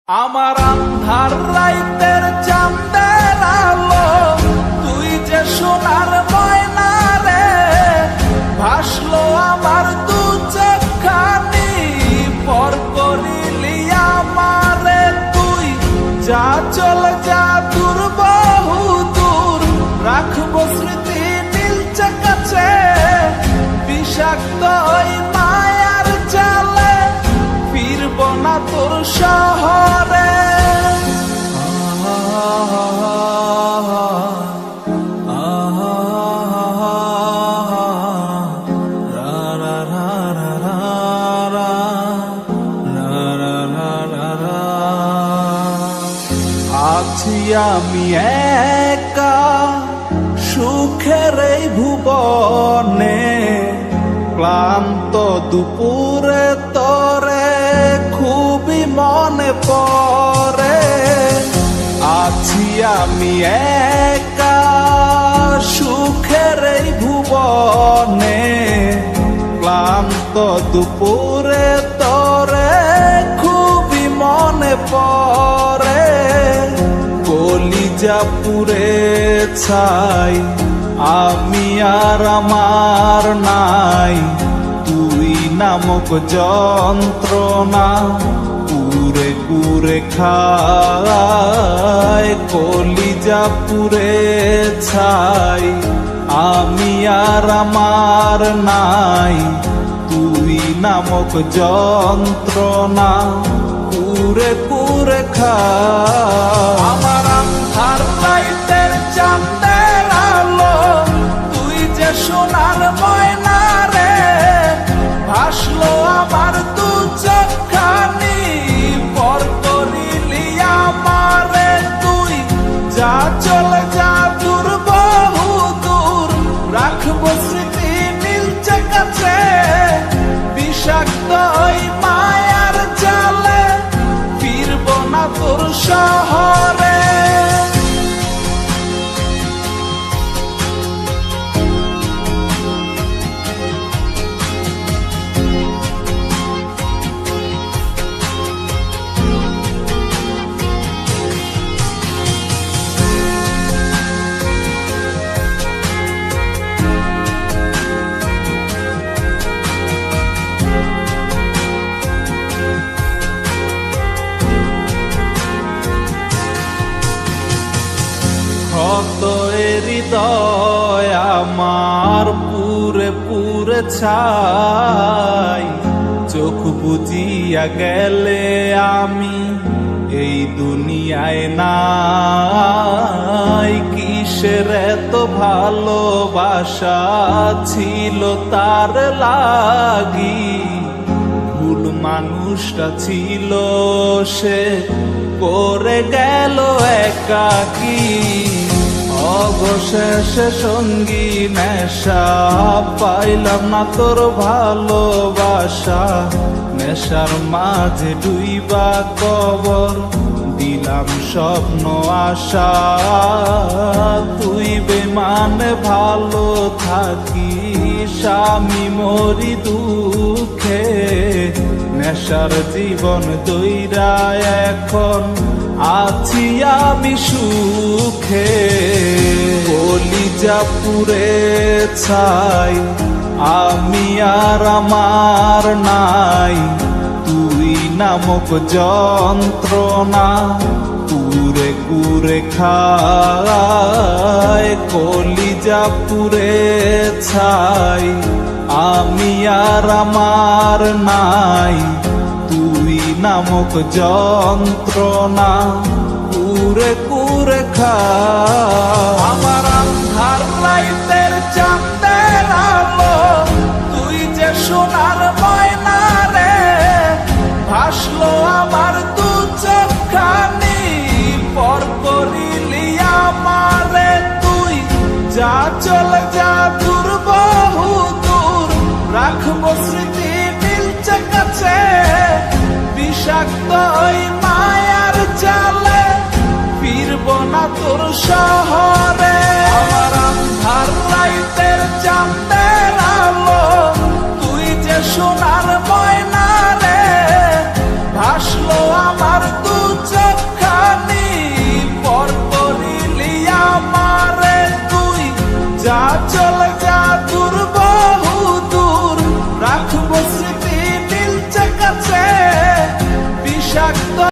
আমার আন্ধার রাইতের চাঁদের আলো, তুই যে সোনার ময়না রে, ভাসলো আমার দু চোখখানি, পর করিলি আমারে তুই। যা চলে যা দূর বহু দূর, রাখবো স্মৃতি নীলচে কাছে, বিষাক্ত ওই মায়ার জালে ফিরব না তোর শহরে। আছি আমি একা সুখের এই ভুবনে, ক্লান্ত দুপুরে তোরে খুবই মনে পড়ে। আছি আমি একা সুখের এই ভুবনে, ক্লান্ত দুপুরে তোরে খুবই মনে পড়ে। কলিজা পুড়ে ছাই আমি আর আমার নাই, তুই নামক যন্ত্রণা পুরে পুরে খায়। কলিজা পুড়ে ছাই আমি আর আমার নাই, তুই নামক যন্ত্রণা পুরে পুরে খায়। আমার আন্ধার রাইতের চাঁদের আলো, তুই যে সোনার ময়না রে, ভাসলো আমার দু চোখখানি, পর করিলি আমারে তুই। যা চলে যা দূর বহু দূর, রাখবো স্মৃতি নীলচে কাছে, বিষাক্ত ওই মায়ার জালে ফিরব না তোর শহরে। ক্ষত হৃদয় আমার পুরে পুরে ছাই, চোখ বুজিয়া গেলে আমি এই দুনিয়ায় নাই। কিসের এত ভালোবাসা ছিল তার লাগি, ভুল মানুষটা ছিল সে, করে গেল একাকী। অবশেষে সঙ্গী নেশা, পাইলাম না তোর ভালোবাসা, নেশার মাঝে ডুইবা কবর দিলাম স্বপ্ন আশা। তুই বেমানে ভালো থাকিস, আমি মরি দুঃখে, নেশার জীবন দইরা এখন আছি আমি সুখে। কলিজা পুড়ে ছাই আমি আর আমার নাই, তুই নামক যন্ত্রণা পুরে পুরে খায়। কলিজা পুড়ে ছাই আমি আর আমার নাই, তুই নামক যন্ত্রণা পুরে পুরে খায়। আমার আন্ধার রাইতের চাঁদের আলো, তুই যে সোনার ময়না রে, ভাসলো আমার দু চোখখানি, পর করিলি আমারে তুই। যা চলে যা দূর বহু দূর, রাখবো স্মৃতি নীলচে কাছে, বিষাক্ত ওই মায়ার জালে ফিরব না তোর শহরে। আমার আন্ধার রাইতের চাঁদের আলো, তুই যে সোনার ময়না রে, ভাসলো আমার দু যা চলে